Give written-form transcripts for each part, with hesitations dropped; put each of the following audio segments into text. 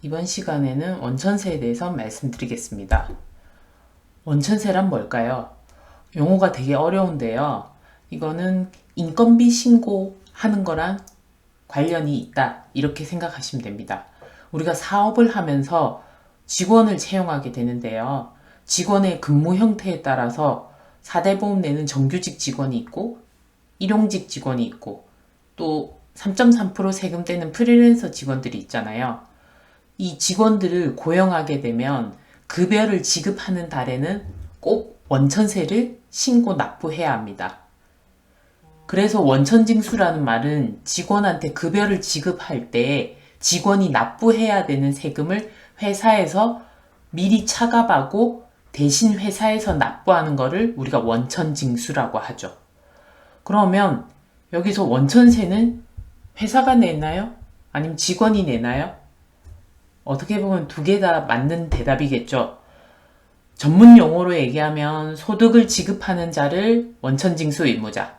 이번 시간에는 원천세에 대해서 말씀드리겠습니다. 원천세란 뭘까요? 용어가 되게 어려운데요. 이거는 인건비 신고하는 거랑 관련이 있다, 이렇게 생각하시면 됩니다. 우리가 사업을 하면서 직원을 채용하게 되는데요. 직원의 근무 형태에 따라서 4대 보험 내는 정규직 직원이 있고 일용직 직원이 있고 또 3.3% 세금 떼는 프리랜서 직원들이 있잖아요. 이 직원들을 고용하게 되면 급여를 지급하는 달에는 꼭 원천세를 신고 납부해야 합니다. 그래서 원천징수라는 말은 직원한테 급여를 지급할 때 직원이 납부해야 되는 세금을 회사에서 미리 차감하고 대신 회사에서 납부하는 것을 우리가 원천징수라고 하죠. 그러면 여기서 원천세는 회사가 내나요? 아니면 직원이 내나요? 어떻게 보면 두 개 다 맞는 대답이겠죠. 전문 용어로 얘기하면 소득을 지급하는 자를 원천징수 의무자,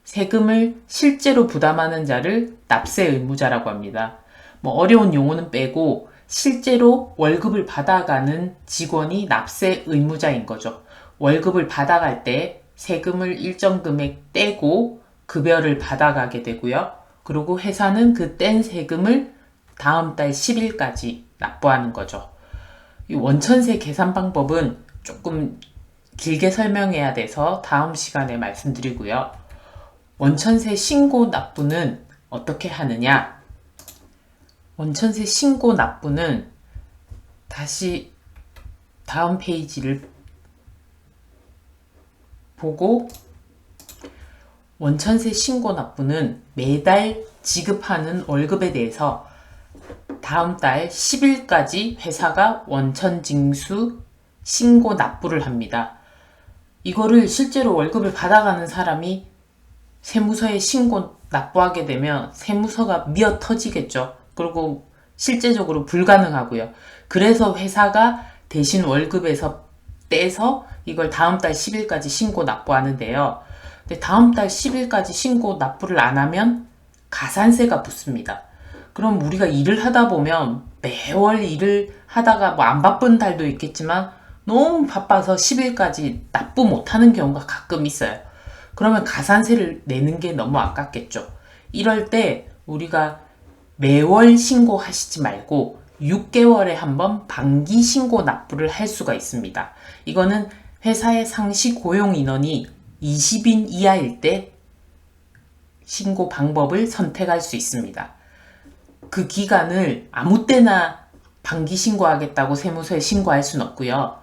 세금을 실제로 부담하는 자를 납세 의무자라고 합니다. 어려운 용어는 빼고 실제로 월급을 받아가는 직원이 납세 의무자인 거죠. 월급을 받아갈 때 세금을 일정 금액 떼고 급여를 받아가게 되고요. 그리고 회사는 그 뗀 세금을 다음 달 10일까지 납부하는 거죠. 이 원천세 계산 방법은 조금 길게 설명해야 돼서 다음 시간에 말씀드리고요. 원천세 신고 납부는 어떻게 하느냐? 원천세 신고 납부는 다시 다음 페이지를 보고 원천세 신고 납부는 매달 지급하는 월급에 대해서 다음 달 10일까지 회사가 원천징수 신고 납부를 합니다. 이거를 실제로 월급을 받아가는 사람이 세무서에 신고 납부하게 되면 세무서가 미어 터지겠죠. 그리고 실제적으로 불가능하고요. 그래서 회사가 대신 월급에서 떼서 이걸 다음 달 10일까지 신고 납부하는데요. 근데 다음 달 10일까지 신고 납부를 안 하면 가산세가 붙습니다. 그럼 우리가 일을 하다 보면 매월 일을 하다가 안 바쁜 달도 있겠지만 너무 바빠서 10일까지 납부 못하는 경우가 가끔 있어요. 그러면 가산세를 내는 게 너무 아깝겠죠. 이럴 때 우리가 매월 신고하시지 말고 6개월에 한 번 반기 신고 납부를 할 수가 있습니다. 이거는 회사의 상시 고용 인원이 20인 이하일 때 신고 방법을 선택할 수 있습니다. 그 기간을 아무 때나 반기 신고하겠다고 세무서에 신고할 수는 없고요.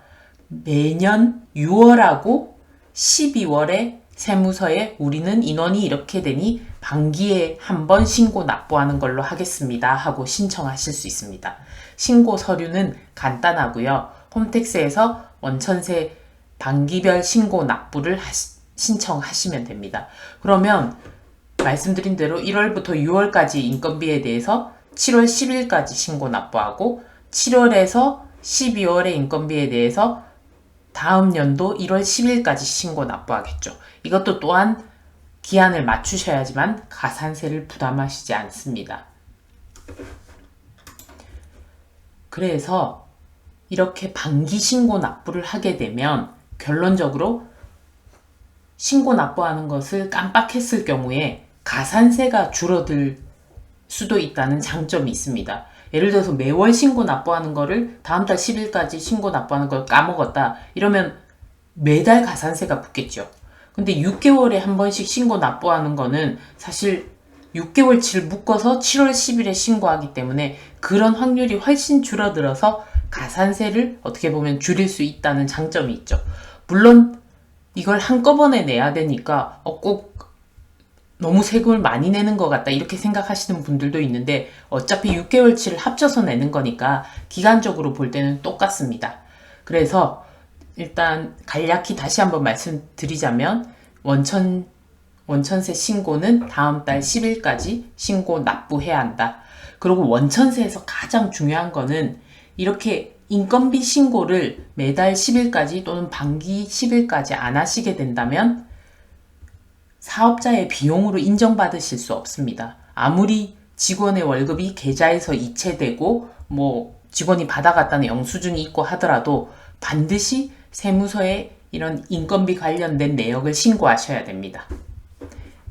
매년 6월하고 12월에 세무서에 우리는 인원이 이렇게 되니 반기에 한 번 신고 납부하는 걸로 하겠습니다 하고 신청하실 수 있습니다. 신고 서류는 간단하고요. 홈택스에서 원천세 반기별 신고 납부를 신청하시면 됩니다. 그러면 말씀드린 대로 1월부터 6월까지 인건비에 대해서 7월 10일까지 신고 납부하고 7월에서 12월의 인건비에 대해서 다음 연도 1월 10일까지 신고 납부하겠죠. 이것도 또한 기한을 맞추셔야지만 가산세를 부담하시지 않습니다. 그래서 이렇게 반기 신고 납부를 하게 되면 결론적으로 신고 납부하는 것을 깜빡했을 경우에 가산세가 줄어들 수도 있다는 장점이 있습니다. 예를 들어서 매월 신고 납부하는 거를 다음 달 10일까지 신고 납부하는 걸 까먹었다. 이러면 매달 가산세가 붙겠죠. 근데 6개월에 한 번씩 신고 납부하는 거는 사실 6개월치를 묶어서 7월 10일에 신고하기 때문에 그런 확률이 훨씬 줄어들어서 가산세를 어떻게 보면 줄일 수 있다는 장점이 있죠. 물론 이걸 한꺼번에 내야 되니까 꼭 너무 세금을 많이 내는 것 같다 이렇게 생각하시는 분들도 있는데 어차피 6개월치를 합쳐서 내는 거니까 기간적으로 볼 때는 똑같습니다. 그래서 일단 간략히 다시 한번 말씀드리자면 원천세 신고는 다음 달 10일까지 신고 납부해야 한다. 그리고 원천세에서 가장 중요한 거는 이렇게 인건비 신고를 매달 10일까지 또는 반기 10일까지 안 하시게 된다면 사업자의 비용으로 인정받으실 수 없습니다. 아무리 직원의 월급이 계좌에서 이체되고 직원이 받아갔다는 영수증이 있고 하더라도 반드시 세무서에 이런 인건비 관련된 내역을 신고하셔야 됩니다.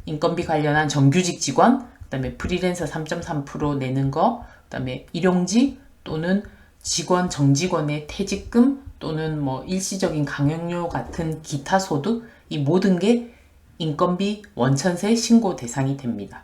인건비 관련한 정규직 직원, 그 다음에 프리랜서 3.3% 내는 거, 그 다음에 일용직 또는 직원, 정직원의 퇴직금 또는 뭐 일시적인 강연료 같은 기타 소득, 이 모든 게 인건비 원천세 신고 대상이 됩니다.